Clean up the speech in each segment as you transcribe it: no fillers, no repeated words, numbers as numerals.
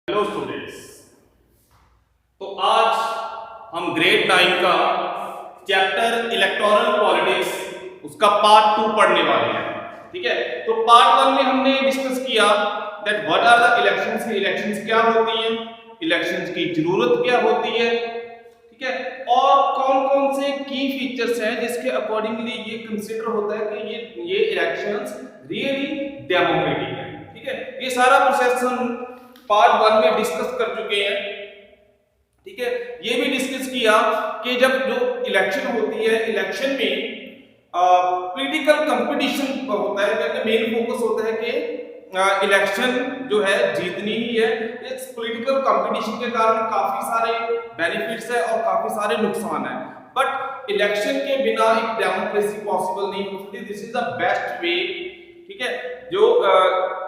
Hello students. तो आज हम ग्रेड 9 का चैप्टर इलेक्टोरल पॉलिटिक्स उसका पार्ट 2 पढ़ने वाले हैं। ठीक है, तो पार्ट 1 में हमने डिस्कस किया that what are the elections. Elections क्या होती हैं, इलेक्शंस की जरूरत क्या होती है, ठीक है, और कौन कौन से की फीचर्स हैं जिसके अकॉर्डिंगली ये कंसीडर होता है कि ये इलेक्शंस रियली डेमोक्रेटिक है। ठीक है, ये सारा प्रोसेस हम पार्ट 1 में डिस्कस कर चुके हैं। ठीक है, ये भी डिस्कस किया कि जब जो इलेक्शन होती है, इलेक्शन में पॉलिटिकल कंपटीशन होता है, क्योंकि मेन फोकस होता है कि इलेक्शन जो है जीतनी ही है। इस पॉलिटिकल कंपटीशन के कारण काफी सारे बेनिफिट्स है और काफी सारे नुकसान है, बट इलेक्शन के बिना एक डेमोक्रेसी पॉसिबल नहीं हो सकती। This is the best way, ठीक है, जो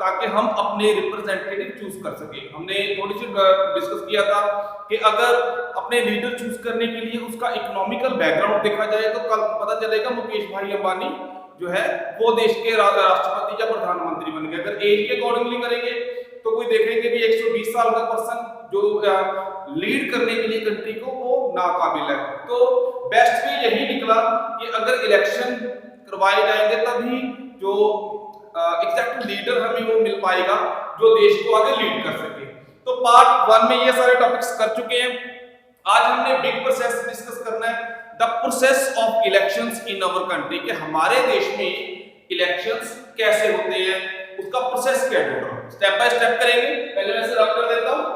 ताकि हम अपने रिप्रेजेंटेटिव चूज कर सके। हमने थोड़ी सी डिस्कस किया था कि अगर अपने लीडर चूज करने के लिए उसका इकोनॉमिकल बैकग्राउंड देखा जाए तो कल पता चलेगा मुकेश भाई अंबानी जो है वो देश के राष्ट्रपति या प्रधानमंत्री बन गए। अगर एज के अकॉर्डिंगली करेंगे तो कोई देखेंगे भी 120 साल का पर्सन जो लीड करने के लिए कंट्री को वो नाकाबिल है। तो बेस्ट वे यही निकला कि अगर इलेक्शन करवाए जाएंगे तभी जो एग्जैक्ट लीडर हमें वो मिल पाएगा जो देश को आगे लीड कर सके। तो पार्ट 1 में ये सारे टॉपिक्स कर चुके हैं। आज हमने बिग प्रोसेस डिस्कस करना है, the process of elections in our country, कि हमारे देश में इलेक्शंस कैसे होते हैं, उसका प्रोसेस क्या है। स्टेप बाय स्टेप करेंगे। पहले मैं इसे रब कर देता हूं।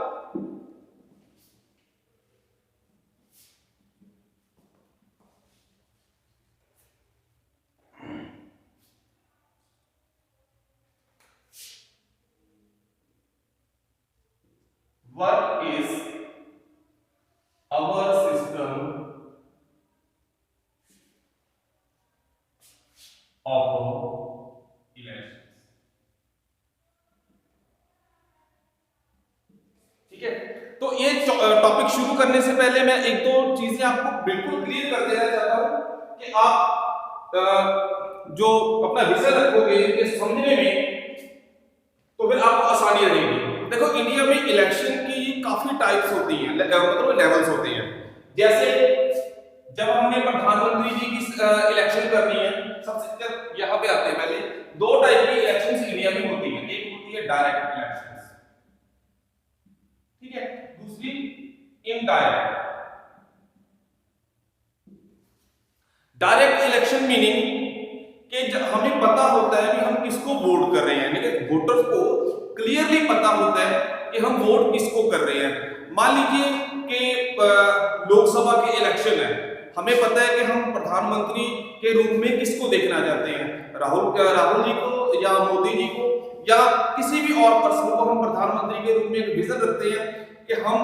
What is our system of elections? ठीक है, तो ये टॉपिक शुरू करने से पहले मैं एक दो चीजें आपको बिल्कुल क्लियर कर देना चाहता हूं कि आप जो अपना विजन रखोगे कि समझने में, तो फिर आपको आसानी रहेगी। देखो, इंडिया में इलेक्शन की काफी टाइप्स होती हैं, मतलब लेवल्स होते हैं। जैसे जब हमने प्रधानमंत्री जी की इलेक्शन करनी है, सबसे यहाँ पे आते हैं। पहले दो टाइप की इलेक्शंस इंडिया में होती हैं, एक होती है डायरेक्ट इलेक्शंस, ठीक है, दूसरी इनडायरेक्ट। डायरेक्ट इलेक्शन मीनिंग कि हमें पता होता है कि हम किसको वोट कर रहे हैं, यानी कि वोटर्स को क्लियरली पता होता है कि हम वोट किसको कर रहे हैं। मान लीजिए कि लोकसभा के इलेक्शन है, हमें पता है कि हम प्रधानमंत्री के रूप में किसको देखना चाहते हैं, राहुल जी को या मोदी जी को या किसी भी और पर्सन को हम प्रधानमंत्री के रूप में एक विजन रखते हैं कि हम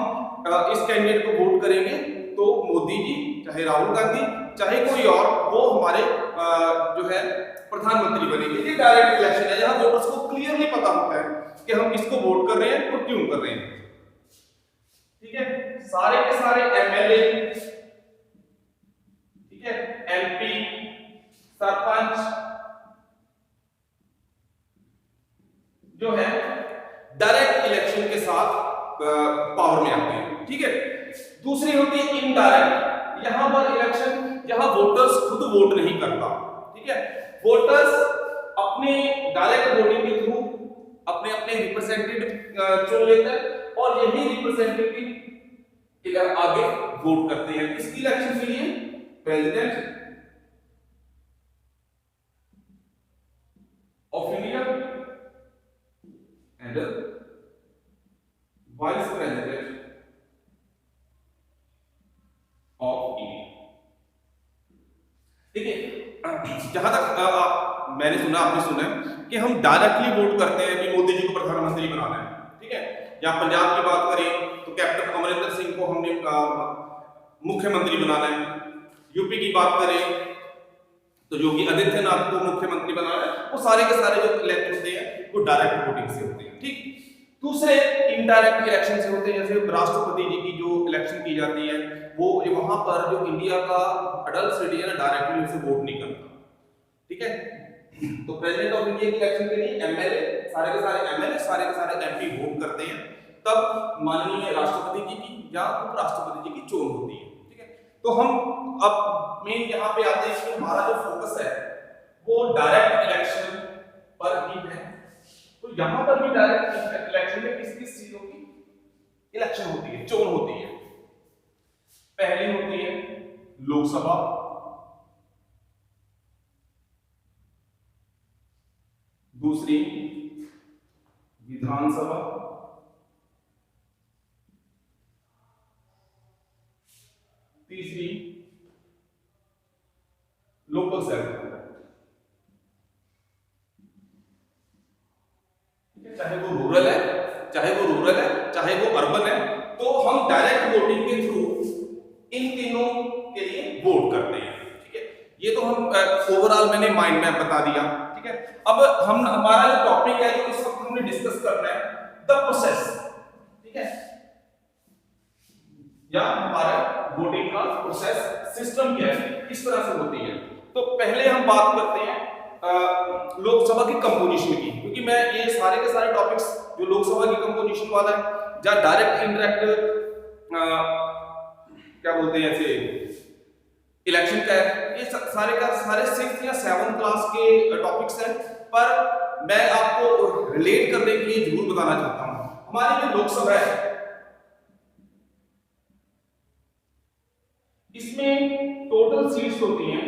इस कैंडिडेट को वोट करेंगे तो मोदी जी, चाहे राहुल गांधी, चाहे कोई और, वो हमारे जो है प्रधानमंत्री बनेंगे। ये डायरेक्ट इलेक्शन है, जहां वोटर्स को क्लियरली पता होता है कि हम किसको वोट कर रहे हैं और क्यों कर रहे हैं। ठीक है, सारे के सारे एमएलए, ठीक है, एमपी, सरपंच जो है डायरेक्ट इलेक्शन के साथ पावर में आते हैं। ठीक है, दूसरी होती है इनडायरेक्ट, यहां पर इलेक्शन जहां वोटर्स खुद वोट नहीं करता। ठीक है, वोटर्स अपने डायरेक्ट वोटिंग के थ्रू अपने अपने रिप्रेजेंटेटिव चुन लेते हैं और यही रिप्रेजेंटेटिव आगे वोट करते हैं। किसकी इलेक्शन के लिए? President of India and vice president of India. देखिए, जहां तक मैंने सुना, आपने सुना है कि हम डायरेक्टली वोट करते हैं कि मोदी जी को प्रधानमंत्री बनाना है। ठीक है, या पंजाब की बात करें तो कैप्टन अमरिंदर सिंह को हमने मुख्यमंत्री बनाना है। यूपी की बात करें तो योगी आदित्यनाथ को मुख्यमंत्री बनाना है। वो सारे के सारे जो इलेक्ट होते हैं वो डायरेक्ट वोटिंग से होते हैं। ठीक, दूसरे इनडायरेक्ट इलेक्शन से होते हैं, जैसे राष्ट्रपति जी की जो इलेक्शन की जाती है वो वहां पर जो इंडिया का अडल्ट सिटीजन है डायरेक्टली उसे वोट नहीं करता। ठीक है, तो प्रेसिडेंट ऑफ इंडिया की इलेक्शन के लिए एमएलए, सारे के सारे एमएलए, सारे के सारे एमपी वोट करते हैं। तब माननीय राष्ट्रपति जी की या उपराष्ट्रपति जी की चोन होती है। ठीक है, तो हम अब मेन यहाँ पे आते हैं कि हमारा जो फोकस है वो डायरेक्ट इलेक्शन पर ही है। तो यहाँ पर भी डायरेक्ट इलेक्शन में किस किस चीजों की इलेक्शन होती है, चोन होती है। पहली होती है लोकसभा, दूसरी विधानसभा, तीसरी लोकल सेक्टर। चाहे वो रूरल है, चाहे वो अर्बन है, तो हम डायरेक्ट वोटिंग के थ्रू इन तीनों के लिए वोट करते हैं। ठीक है, ये तो हम ओवरऑल मैंने माइंड मैप बता दिया। ठीक है, अब हमारा जो टॉपिक है जो इस वक्त हमने डिस्कस करना है, द प्रोसेस। ठीक है, या हमारा वोटिंग का प्रोसेस सिस्टम क्या है, किस तरह से होती है। तो पहले हम बात करते हैं लोकसभा की कंपोजिशन की, क्योंकि मैं ये सारे के सारे टॉपिक्स जो लोकसभा की कंपोजिशन वाला है, या डायरेक्ट इनडायरेक्ट क्या बोलते हैं ऐसे इलेक्शन का है, ये सारे का सारे 6th या 7th क्लास के टॉपिक्स हैं, पर मैं आपको रिलेट करने के लिए जरूर बताना चाहता हूं। हमारी जो लोकसभा है इसमें टोटल सीट्स होती हैं,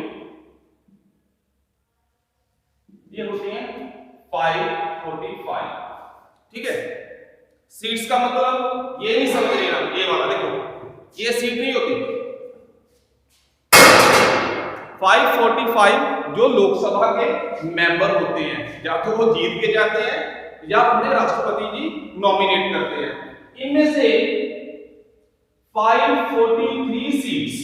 ये होती हैं 545। ठीक है, सीट्स का मतलब ये नहीं समझ लेना, ये वाला देखो, ये सीट नहीं होती। 545 जो लोकसभा के मेंबर होते हैं, या तो वो जीत के जाते हैं या उन्हें राष्ट्रपति जी नॉमिनेट करते हैं। इनमें से 543 सीट्स,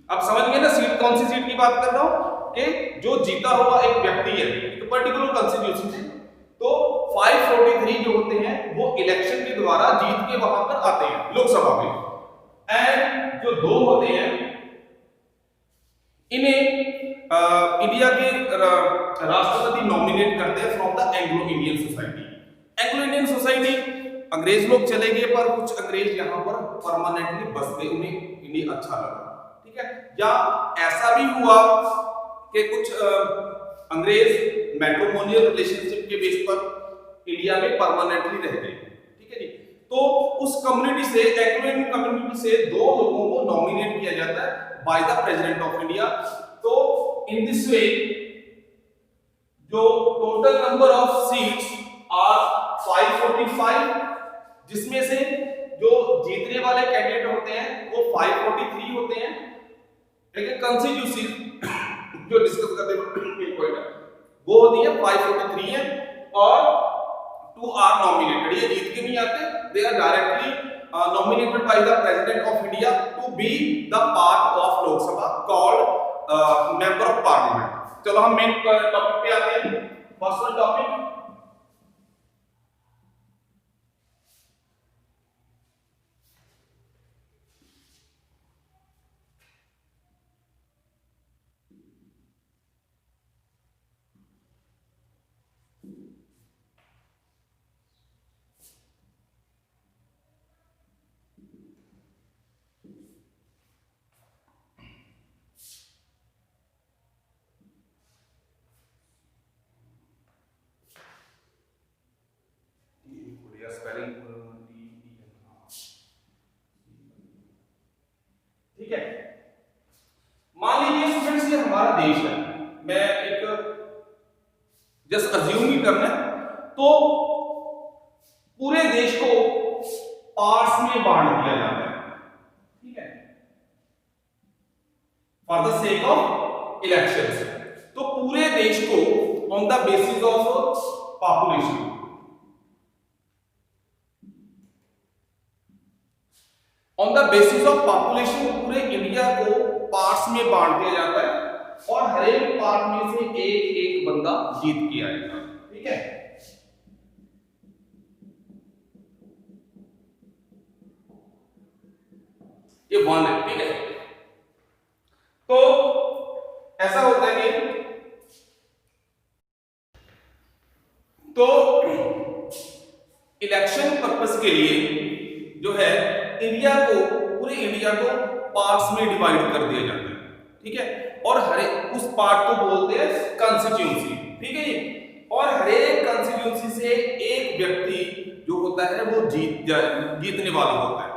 अब समझ गए ना सीट कौन सी सीट की बात कर रहा हूं, कि जो जीता हुआ एक व्यक्ति है एक पर्टिकुलर कॉन्स्टिट्यूशन से, तो 543 जो होते हैं वो इलेक्शन के द्वारा जीत के वहां पर आते हैं लोकसभा में। एंड जो 2 होते हैं इन्हें इंडिया के राष्ट्रपति नॉमिनेट करते हैं from the Anglo Indian society. Anglo Indian society अंग्रेज लोग चले गए, पर कुछ अंग्रेज यहाँ पर परमानेंटली बस गए, उन्हें इंडिया अच्छा लगा। ठीक है, या ऐसा भी हुआ कि कुछ अंग्रेज मैट्रिमोनियल रिलेशनशिप के बेस पर इंडिया में परमानेंटली रह गए। ठीक है जी, तो उस कम्युनिटी से, एंग्लो इंडियन कम्युनिटी से 2 लोगों को नॉमिनेट किया जाता है by the president of India. तो इन दिस वे जो total number of seats are 545, जिसमें से जो जीतने वाले कैंडिडेट होते हैं वो 543 होते हैं, लेकिन कॉन्स्टिट्यूंसी जो डिस्कस करते हैं पॉइंट है वो होती है 543 है, और 2 आर नॉमिनेटेड, ये जीत के नहीं आते, they are directly nominated by the president of India to be the part of Lok Sabha called member of parliament. चलो हम मेन टॉपिक पे आते हैं। फर्स्ट वन टॉपिक, स्पेलिंग ठीक है। मान लीजिए स्टूडेंट्स ये हमारा देश है, मैं एक जस्ट अज्यूम ही करना, तो पूरे देश को पार्ट्स में बांट दिया जाता है। ठीक है, for the sake of elections, तो पूरे देश को on the basis of population, on the basis of population पूरे इंडिया को पार्ट्स में बांट दिया जाता है, और हर एक पार्ट में से एक एक बंदा जीत के आएगा। ठीक है, ये 1 है। ठीक है, तो ऐसा होता है कि तो इलेक्शन पर्पस के लिए जो है इंडिया को, पूरे इंडिया को पार्ट्स में डिवाइड कर दिया जाता है, ठीक है। और हर एक उस पार्ट को बोलते हैं कंस्टिट्यूंसी, ठीक है जी। और हर एक कंस्टिट्यूंसी से एक व्यक्ति जो होता है वो जीतने वाला होता है,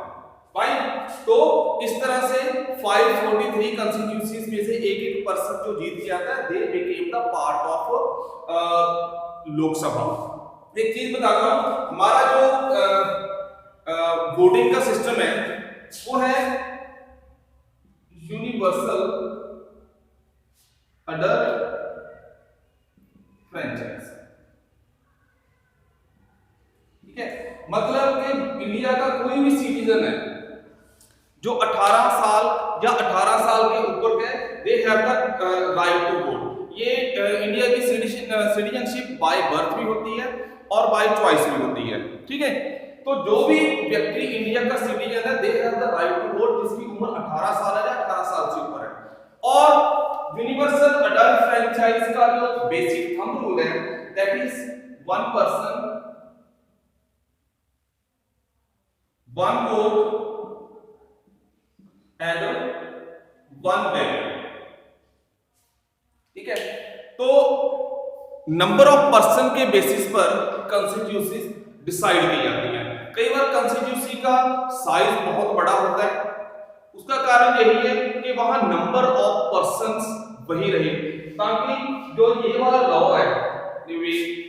फाइन। तो इस तरह से 543 कंस्टिट्यूंसीज में से एक एक पर्सन जो जीत के आता है, they became the part of Lok Sabha. एक चीज बताता हूं, हमारा जो वोटिंग का सिस्टम है वो है यूनिवर्सल अडल्ट फ्रेंचाइज, ठीक है। मतलब कि इंडिया का कोई भी सिटीजन है जो 18 साल या 18 साल के ऊपर के, they have the right to vote. ये इंडिया की सिटीजनशिप बाय बर्थ भी होती है और बाय चॉइस भी होती है, ठीक है। तो जो भी व्यक्ति इंडिया का सिटीजन है, they have the right to vote, जिसकी उम्र 18 साल है या 18 साल से ऊपर है। और यूनिवर्सल अडल्ट फ्रेंचाइज का जो बेसिक थंब रूल है, that is one person one vote and one value, ठीक है। तो नंबर ऑफ पर्सन के बेसिस पर कॉन्स्टिट्यूंसी डिसाइड की जाती है। कई बार कॉन्स्टिट्यूंसी का साइज बहुत बड़ा होता है, उसका कारण यही है कि वहां नंबर ऑफ पर्संस वही रहे, ताकि जो ये वाला लॉ है,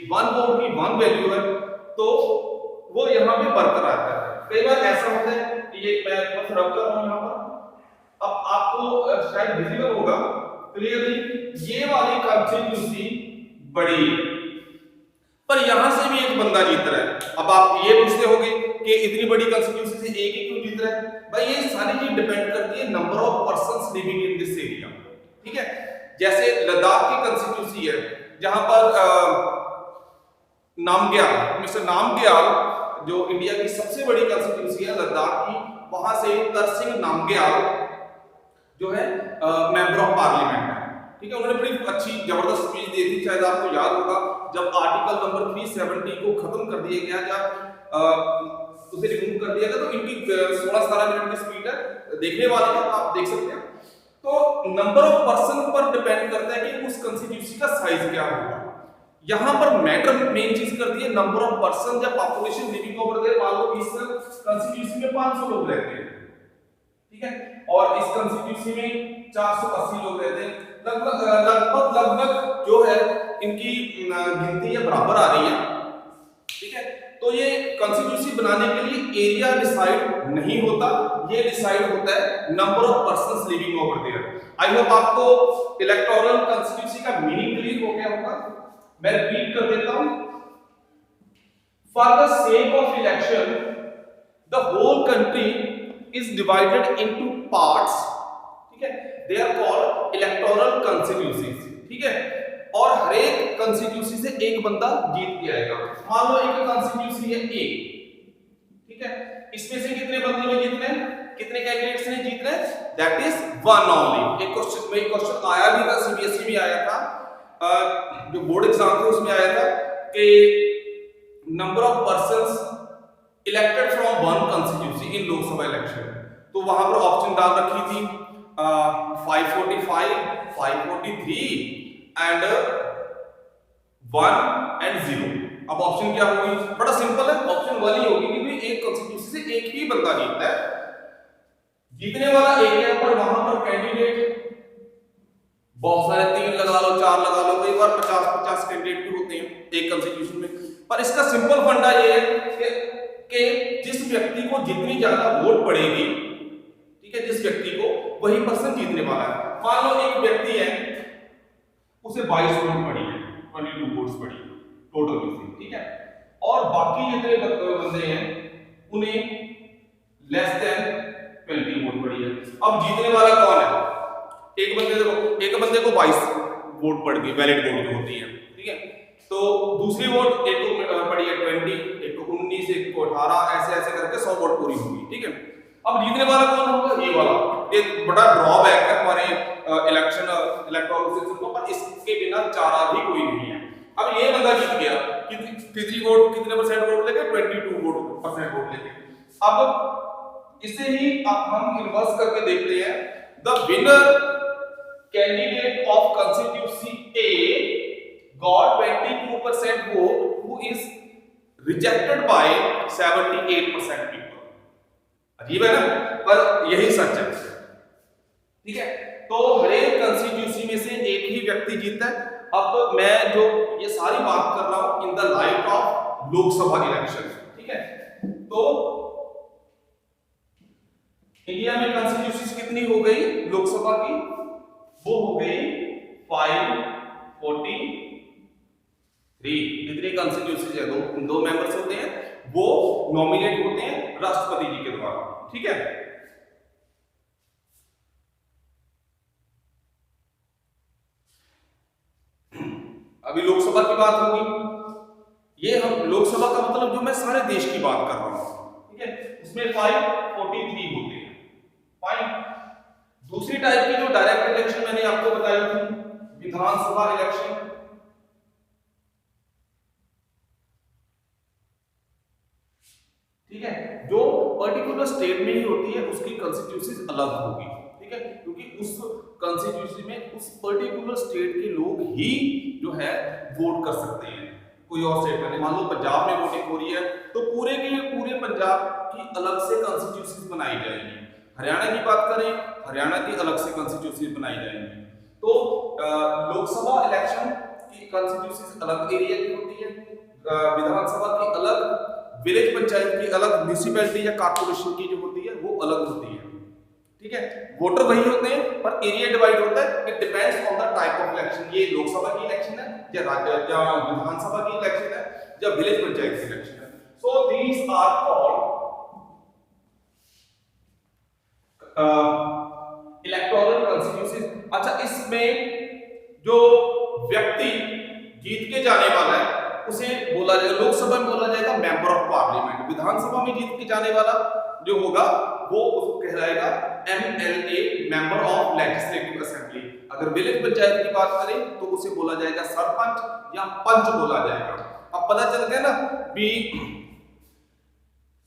वन वोट की वन वैल्यू है, तो वो यहां पे बरकरार है। कई बार ऐसा होता है कि ये मैं बस रब कर रहा हूं यहां पर, अब आपको शायद विजिबल होगा क्लियरली, ये वाली कॉन्स्टिट्यूंसी बड़ी, पर यहां से भी एक बंदा जीत रहा है। अब आप ये पूछते होंगे कि इतनी बड़ी कॉन्स्टिट्यूंसी से एक ही क्यों जीत रहा है? भाई ये सारी चीज डिपेंड करती है number of persons living in this area, ठीक है। जैसे लद्दाख की कॉन्स्टिट्यूंसी है, जहां पर नामग्याल, मिस्टर नामग्याल जो इंडिया की सबसे बड़ी कॉन्स्टिट्यूंसी है लद्दाख की, वहां से तरसिंह नामग्याल जो है मेंबर ऑफ पार्लियामेंट है, ठीक है। उन्होंने बड़ी अच्छी जबरदस्त स्पीच दी थी, शायद आपको याद होगा, जब आर्टिकल नंबर 370 को खत्म कर दिया गया, जब उसे रिमूव कर दिया गया, तो इनकी 16-17 मिनट की स्पीच है, देखने वाले हैं आप देख सकते हैं। तो नंबर ऑफ पर्सन पर डिपेंड करता है कि उस कॉन्स्टिट्यूंसी का साइज क्या होगा। यहां पर मैटर मेन चीज करती है नंबर ऑफ पर्सन या पॉपुलेशन लिविंग ओवर देयर। मान लो इस कॉन्स्टिट्यूंसी में 500 लोग रहते हैं, ठीक है, और इस कॉन्स्टिट्यूंसी में 480 लोग रहते हैं। लगभग जो है इनकी गिनती ये बराबर आ रही है, ठीक है। तो ये कॉन्स्टिट्यूंसी बनाने के लिए एरिया डिसाइड नहीं होता, ये डिसाइड होता है number of persons living over there. I hope आपको इलेक्टोरल कॉन्स्टिट्यूंसी का मीनिंग क्लियर हो गया होगा। मैं रिपीट कर देता हूं, for the sake of election the whole country is divided into parts, ठीक है, they are called electoral constituencies, ठीक है। और हर एक कॉन्स्टिट्यूंसी से एक बंदा जीत के आएगा। मान लो एक कॉन्स्टिट्यूंसी है ए, ठीक है, इसमें से कितने बंदों ने जीतने हैं, कितने कैंडिडेट्स ने जीतने हैं? That is one only. एक क्वेश्चन आया भी था, सीबीएसई में आया था, जो बोर्ड एग्जाम थे उसमें आया था कि number of persons elected from one constituency in Lok Sabha election. तो वहां पर ऑप्शन डाल रखी थी 545, 543 एंड 1 and 0। अब ऑप्शन क्या होगी? बड़ा सिंपल है, ऑप्शन 1 ही होगी, क्योंकि एक कॉन्स्टिट्यूंसी से एक ही बंदा जीतता है, जीतने वाला एक है, पर वहां पर कैंडिडेट बहुत सारे, 3 लगा लो, 4 लगा लो, कई बार 50-50 कैंडिडेट भी होते हैं एक कॉन्स्टिट्यूशन में। पर इसका सिंपल फंडा ये है कि जिस व्यक्ति को जितनी ज्यादा वोट पड़ेगी, ठीक है, जिस व्यक्ति को, वही पर्सन जीतने वाला है। मान लो एक व्यक्ति है, उसे 22 वोट पड़ी है, 22 वोट्स पड़ी टोटल में, ठीक है, और बाकी जितने बंदे हैं उन्हें लेस देन 20 वोट पड़ी है। अब जीतने वाला कौन है? एक बंदे को 22 वोट पड़ गई, वैलिड वोट जो होती है, ठीक है। तो दूसरी वोट एक को पड़ी है 20, एक को 19, एक को 18, ऐसे करके 100 वोट पूरी होगी, ठीक है। अब जीतने वाला कौन होगा? ये वाला। एक बड़ा ड्रॉबैक है हमारे इलेक्टोरल सिस्टम को, पर इसके बिना चारा भी कोई नहीं है। अब ये बंदा जीत गया, कितनी वोट, कितने परसेंट वोट लेके? 22% वोट लेके। अब इसे ही अब हम इन्वर्स करके देखते हैं। The winner candidate of constituency A got 22% vote who is rejected by 78% people. अजीब है ना, पर यही सच है। ठीक है, तो हर एक कंस्टिट्यूंसी में से एक ही व्यक्ति जीतता है। अब मैं जो ये सारी बात कर रहा हूं in the light of Lok Sabha election. ठीक है, तो इंडिया में कंस्टिट्यूंसी कितनी हो गई लोकसभा की? वो हो गई 543। कितनी कंस्टिट्यूंसी है? दो मेंबर्स होते हैं, वो नॉमिनेट होते हैं राष्ट्रपति जी के द्वारा। ठीक है, अभी लोकसभा की बात होगी। ये हम लोकसभा का मतलब जो मैं सारे देश की बात कर रहा हूं। ठीक है, उसमें 543 होते हैं। फाइन। दूसरी टाइप की जो डायरेक्ट इलेक्शन मैंने आपको बताई थी, विधानसभा इलेक्शन। ठीक है, जो पर्टिकुलर स्टेट में ही होती है उसकी कॉन्स्टिट्यूंसी अलग होगी। ठीक है, क्योंकि उस कॉन्स्टिट्यूंसी में उस पर्टिकुलर स्टेट के लोग ही जो है वोट कर सकते हैं, कोई और स्टेट में। मान लो पंजाब में वोटिंग हो रही है तो पूरे के पूरे पंजाब की अलग से कॉन्स्टिट्यूंसी बनाई जाएगी। हरियाणा की बात करें, हरियाणा की अलग से कॉन्स्टिट्यूंसी बनाई जाएगी। तो लोकसभा इलेक्शन की कॉन्स्टिट्यूंसी अलग एरिया की होती है, विधानसभा की अलग, विलेज पंचायत की अलग, म्यूनिसिपैलिटी या कॉर्पोरेशन की जो होती है वो अलग होती है। ठीक है, वोटर वही होते हैं पर एरिया डिवाइड होता है। It depends on the type of election. ये लोकसभा की इलेक्शन है या राज्य या विधानसभा की इलेक्शन है या विलेज पंचायत की इलेक्शन है। So these are called electoral constituencies. अच्छा, इसमें जो व्यक्ति जीत के जाने वाला है उसे बोला जाएगा, लोकसभा में बोला जाएगा मेंबर ऑफ पार्लियामेंट। विधानसभा में जीत के जाने वाला जो होगा वो उसको कहलाएगा MLA, member of legislative assembly. अगर विलेज पंचायत की बात करें तो उसे बोला जाएगा सरपंच या पंच बोला जाएगा। अब पता चल गया ना भी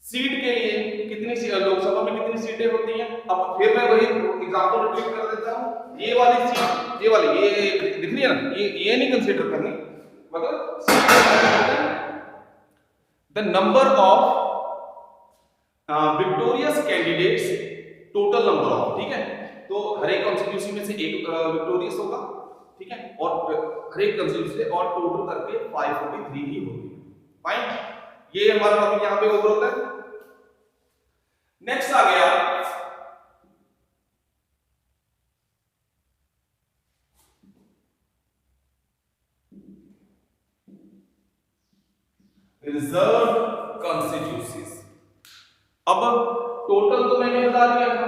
सीट के लिए कितनी लोकसभा में कितनी सीटें होती हैं। अब फिर मैं वही एग्जांपल रिपीट कर देता हूं। ये वाली सीट, ये वाली, ये दिख रही है ना, ये नहीं कंसीडर करनी, मतलब the number of victorious candidates, total number of. ठीक है, तो हर एक कॉन्स्टिट्यूंसी में से एक विक्टोरियस होगा। ठीक है, और हर एक कॉन्स्टिट्यूंसी से और टोटल करके 543 ही होती है। फाइन, ये हमारा टॉपिक यहां पे ओवर होता है। नेक्स्ट आ गया रिजर्व कॉन्स्टिट्यूंसीज। अब टोटल तो मैंने बता दिया था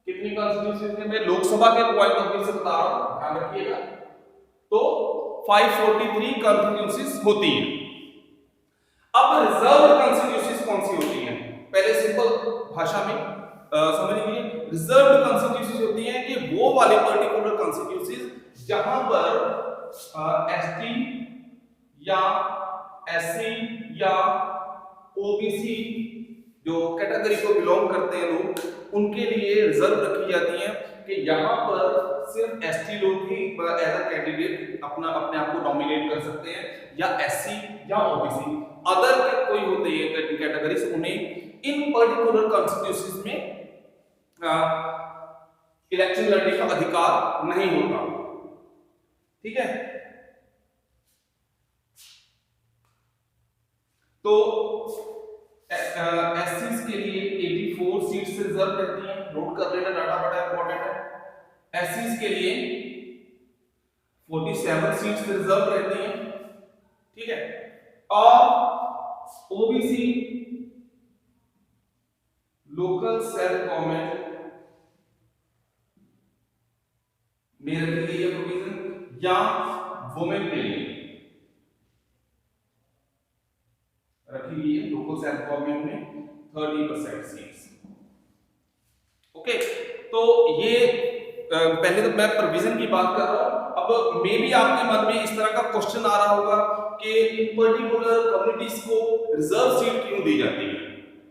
कितनी कॉन्स्टिट्यूंसीज है, मैं लोकसभा के पॉइंट ऑफ व्यू से बता रहा हूं, ध्यान रखिएगा। तो 543 कॉन्स्टिट्यूंसीज होती हैं। अब रिजर्व कॉन्स्टिट्यूंसीज कौन सी होती हैं? पहले सिंपल भाषा में समझ लीजिए। रिजर्व कॉन्स्टिट्यूंसीज होती हैं कि वो वाले पर्टिकुलर कॉन्स्टिट्यूंसीज जहां पर एसटी या एससी या ओबीसी जो कैटेगरी को बिलोंग करते हैं लोग, उनके लिए रिजर्व रखी जाती हैं कि यहाँ पर सिर्फ एसटी लोग ही एज अ कैंडिडेट अपने आप को नॉमिनेट कर सकते हैं, या एससी या ओबीसी। अदर कोई होते हैं कैटेगरीज, उन्हें इन पर्टिकुलर कॉन्स्टिट्यूंसीज में इलेक्शन लड़ने का अधिकार नहीं होता। ठीक है, तो एससीज के लिए 84 सीट्स रिजर्व रहती हैं। नोट कर लेना, डाटा बड़ा इंपॉर्टेंट है। एससीज के लिए 47 सीट्स रिजर्व रहती हैं। ठीक है, और ओबीसी लोकल सेल्फ गवर्नमेंट में रखी गई है प्रोविजन, या वुमेन के लिए रखी गई है लोकल सेल्फ गवर्नमेंट में 30% सीट्स। ओके, तो ये पहले तो मैं प्रोविजन की बात कर रहा हूं। अब मे भी आपके मन में इस तरह का क्वेश्चन आ रहा होगा कि इन पर्टिकुलर कम्युनिटीज को रिजर्व सीट क्यों दी जाती है।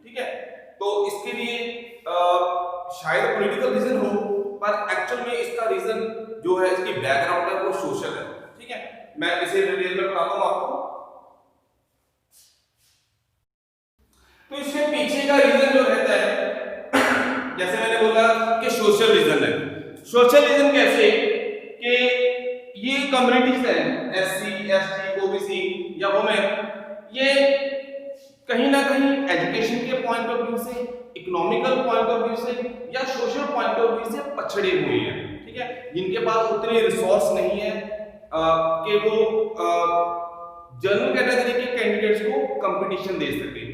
ठीक है, तो इसके लिए शायद पॉलिटिकल रीजन हो, पर एक्चुअल में इसका रीजन जो है, इसकी बैकग्राउंड है, वो सोशल है। ठीक है, मैं इसे डिटेल में बताता हूं आपको। तो इसके पीछे का रीजन जो रहता है, जैसे मैंने बोला कि सोशल रीजन है। सोशल रीजन कैसे कि ये कम्युनिटीज हैं, एससी, एसटी, ओबीसी या वुमेन, ये कहीं ना कहीं एजुकेशन के पॉइंट ऑफ व्यू से, इकोनॉमिकल पॉइंट ऑफ व्यू से या सोशल पॉइंट ऑफ व्यू से पछड़े हुए हैं। ठीक है, जिनके पास उतने रिसोर्स नहीं है कि वो जनरल कैटेगरी के कैंडिडेट्स को कंपटीशन दे सके।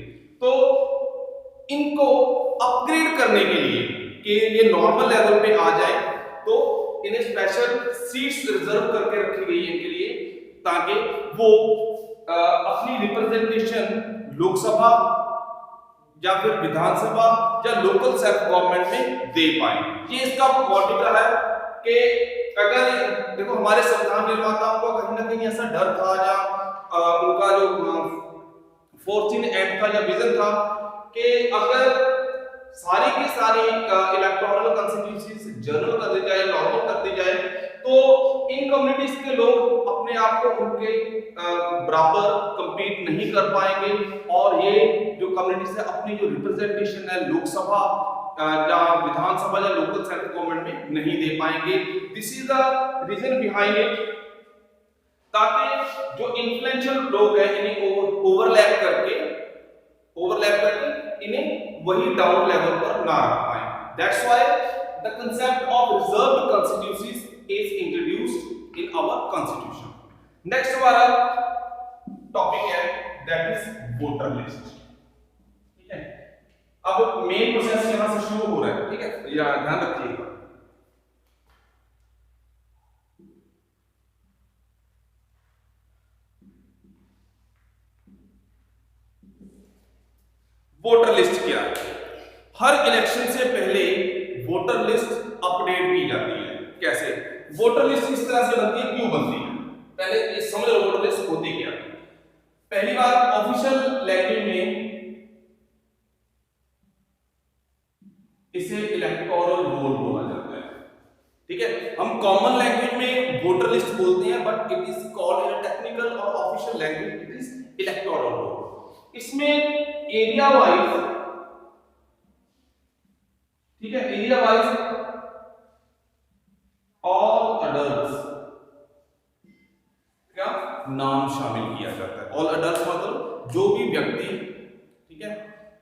तो इनको अपग्रेड करने के लिए कि ये नॉर्मल लेवल पे आ जाए, तो इन्हें स्पेशल सीट्स रिजर्व करके रखी गई है इनके लिए, ताकि वो अपनी रिप्रेजेंटेशन लोकसभा या फिर विधानसभा या लोकल सेल्फ गवर्नमेंट में दे पाए। ये इसका मोटिव रहा है कि अगर देखो हमारे संविधान निर्माताओं को कहीं ना कहीं ऐसा डर था या उनका जो फोर्थ एंड था या विजन था कि अगर सारी की सारी इलेक्टोरल कॉन्स्टिट्यूएंसीज जनरल कर दी जाए, नॉर्मल कर दी जाए, तो इन कम्युनिटीज के लोग अपने आप को उनके बराबर compete नहीं कर पाएंगे, और ये जो कम्युनिटीज है अपनी जो रिप्रेजेंटेशन है लोकसभा या विधानसभा या लोकल सेल्फ गवर्नमेंट में नहीं दे पाएंगे। This is the reason behind it, ताकि जो इन्फ्लुएंशियल लोग हैं इन्हें ओवरलैप करके इन्हें वही डाउन लेवल पर ना रख पाए। That's why the concept of reserved constituencies is introduced in our constitution. Next हमारा टॉपिक है दैट इज वोटर लिस्ट। ठीक है, अब मेन प्रोसेस यहां से शुरू हो रहा है। ठीक है, या ध्यान रखिएगा। वोटर लिस्ट क्या है? हर इलेक्शन से पहले वोटर लिस्ट अपडेट की जाती है। कैसे? वोटर लिस्ट किस तरह से बनती है, क्यों बनती है, पहले ये समझ लो वोटर लिस्ट होती क्या। पहली बात, ऑफिशियल लैंग्वेज में इसे इलेक्टोरल रोल बोला जाता है। ठीक है, हम कॉमन लैंग्वेज में वोटर लिस्ट बोलते हैं, but it is called in technical और official language it is electoral roll. इसमें एरिया वाइज, ठीक है, एरिया वाइज ऑल अडल्ट्स क्या नाम शामिल किया जाता है। ऑल अडल्ट्स मतलब जो भी व्यक्ति, ठीक है,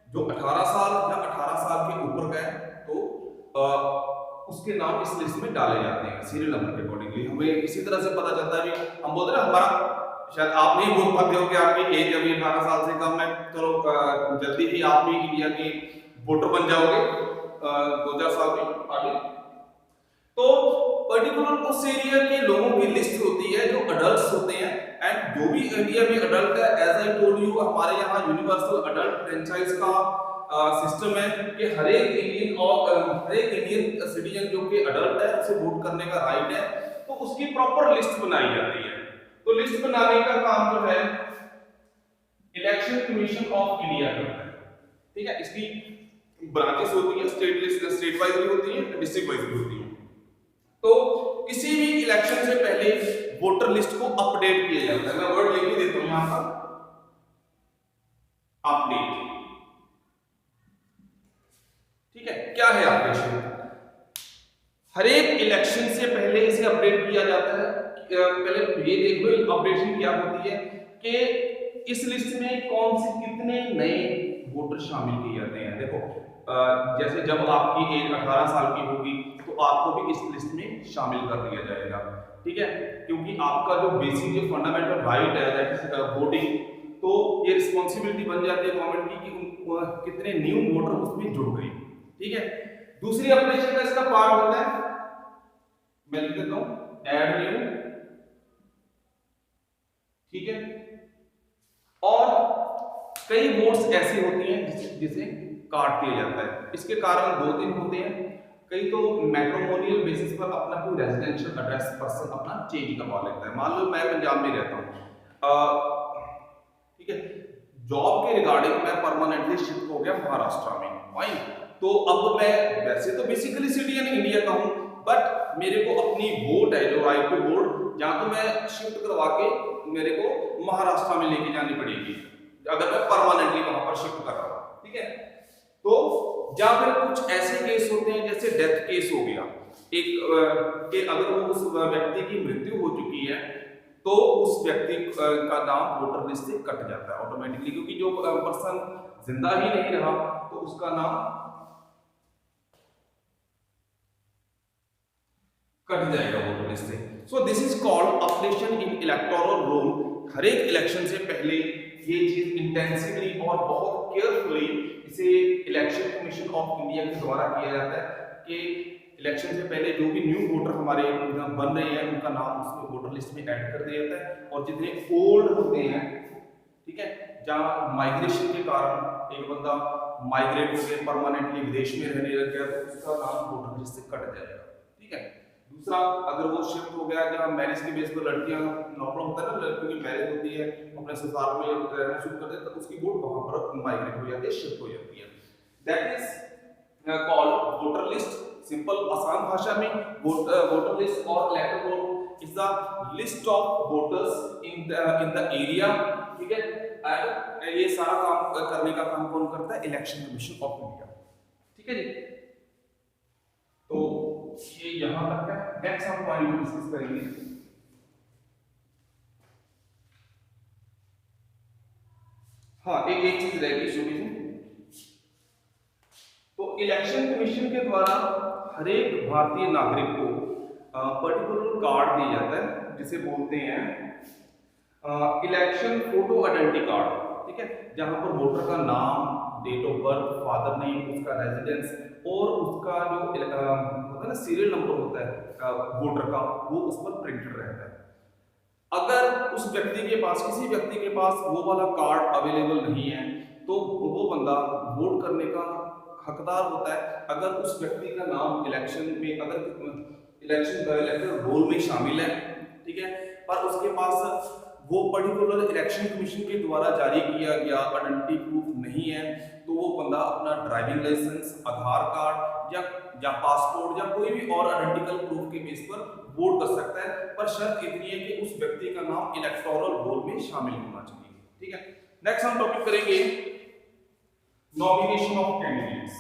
जो 18 साल या 18 साल के ऊपर का है, तो उसके नाम इस लिस्ट में डाले जाते हैं सीरियल नंबर के अकॉर्डिंगली। हमें इसी तरह से पता चलता है, हम बोलते हैं हमारा, शायद आप नहीं बोल पाते हो कि आपकी एज अभी 18 साल से कम है, चलो जल्दी ही आप भी इंडिया के वोटर बन जाओगे 2000 साल में आगे। तो पर्टिकुलर उस एरिया के लोगों की लिस्ट होती है जो अडल्ट्स होते हैं, एंड जो भी इंडिया में अडल्ट है, एज आई टोल्ड यू, हमारे यहाँ यूनिवर्सल अडल्ट फ्रेंचाइज का सिस्टम है कि हर एक इंडियन सिटीजन जो कि अडल्ट है उसे वोट करने का राइट है, तो उसकी प्रॉपर लिस्ट बनाई जाती है। तो लिस्ट बनाने का काम जो है इलेक्शन कमीशन ऑफ इंडिया करता है। ठीक है, इसकी ब्रांचेस होती है, स्टेट लिस्ट, स्टेट वाइज भी होती है, डिस्ट्रिक्ट वाइज भी होती है। तो किसी भी इलेक्शन से पहले वोटर लिस्ट को अपडेट किया जाता है। मैं वर्ड लिख देता हूं यहां पर, अपडेट। ठीक है, क्या है अपडेशन? हर एक इलेक्शन से पहले इसे अपडेट किया जाता है। पहले ये देख लो अपडेशन क्या होती है कि इस लिस्ट में कौन से कितने नए वोटर शामिल किए जाते हैं। देखो जैसे जब आपकी एज 18 साल की होगी तो आपको भी इस लिस्ट में शामिल कर दिया जाएगा। ठीक है, क्योंकि आपका जो बेसिक जो फंडामेंटल राइट है दैट इज वोटिंग, तो ये रिस्पॉन्सिबिलिटी बन जाती है गवर्नमेंट की कि कितने न्यू वोटर उसमें जुड़ गए। ठीक है, दूसरी अपडेशन का इसका पार्ट होता है, मैं लिख देता हूं ऐड न्यू। ठीक है, और कई वोट्स ऐसी होती हैं जिसे काट दिया जाता है। इसके कारण दो दिन होते हैं, कई तो मैट्रिमोनियल बेसिस पर अपना कोई रेजिडेंशियल एड्रेस पर्सन अपना चेंज करवा लेता है। मान लो मैं पंजाब में रहता हूँ, ठीक है, जॉब के रिगार्डिंग मैं परमानेंटली शिफ्ट हो गया महाराष्ट्र में, वहीं तो अब मैं वैसे तो बेसिकली सिटीजन इंडिया का हूँ, बट मेरे को अपनी वोट है जो राइट टू वोट, या तो मैं शिफ्ट करवा के मेरे को महाराष्ट्र में लेके जानी पड़ेगी अगर मैं परमानेंटली वहां पर शिफ्ट कर रहा हूँ, ठीक है। तो या फिर कुछ ऐसे केस होते हैं जैसे डेथ केस हो गया एक कि अगर वो उस व्यक्ति की मृत्यु हो चुकी है तो उस व्यक्ति का नाम वोटर लिस्ट से कट जाता है ऑटोमेटिकली, क्योंकि जो पर्सन जिंदा ही नहीं रहा तो उसका नाम कट जाएगा वोटर लिस्ट से। So this is called updation in electoral roll. हर एक इलेक्शन से पहले ये चीज इंटेंसिवली और बहुत केयरफुली इसे इलेक्शन कमीशन ऑफ इंडिया के द्वारा किया जाता है कि इलेक्शन से पहले जो भी न्यू वोटर हमारे बन रहे हैं उनका नाम उसमें वोटर लिस्ट में ऐड कर दिया जाता है, और जितने ओल्ड होते हैं, ठीक है, जहाँ माइग्रेशन के कारण एक बंदा माइग्रेट हो गया परमानेंटली विदेश में रहने लग गया तो उसका नाम वोटर लिस्ट से कट जाएगा, ठीक है। दूसरा, अगर वो शिफ्ट हो गया जहाँ मैरिज के बेस पर लड़कियां नॉर्मल होता है ना, लड़कियों की मैरिज होती है अपने ससुराल में रहना शुरू कर देते तो उसकी वोट वहां पर माइग्रेट हो जाती है, शिफ्ट हो जाती है। That is called voter list. Simple आसान भाषा में वोटर लिस्ट और electoral roll is the list of voters in the area, ठीक है। एंड ये सारा काम करने का काम कौन करता है? इलेक्शन कमीशन ऑफ इंडिया, ठीक है जी। तो ये यहां तक है। नेक्स्ट हम पॉइंट डिस्कस करेंगे। हाँ, एक चीज रहेगी छोटी सी। तो इलेक्शन कमीशन के द्वारा हर एक भारतीय नागरिक को पर्टिकुलर कार्ड दिया जाता है जिसे बोलते हैं इलेक्शन फोटो आइडेंटिटी कार्ड, ठीक है, जहां पर वोटर का नाम, date of birth, father name, उसका रेजिडेंस और उसका जो होता है ना सीरियल नंबर होता है वोटर का, वो उस पर प्रिंटेड रहता है। अगर उस व्यक्ति के पास, किसी व्यक्ति के पास वो वाला कार्ड अवेलेबल नहीं है तो वो बंदा वोट करने का हकदार होता है अगर उस व्यक्ति का नाम इलेक्शन में, अगर इलेक्शन इलेक्टोरल रोल में शामिल है, ठीक है, पर उसके पास वो पर्टिकुलर इलेक्शन कमीशन के द्वारा जारी किया गया आइडेंटिटी प्रूफ नहीं है, तो वो बंदा अपना ड्राइविंग लाइसेंस, आधार कार्ड या पासपोर्ट या कोई भी और आइडेंटिकल प्रूफ के बेस पर वोट कर सकता है, पर शर्त इतनी है कि उस व्यक्ति का नाम इलेक्टोरल रोल में शामिल होना चाहिए, ठीक है। नेक्स्ट हम टॉपिक करेंगे नॉमिनेशन ऑफ कैंडिडेट्स।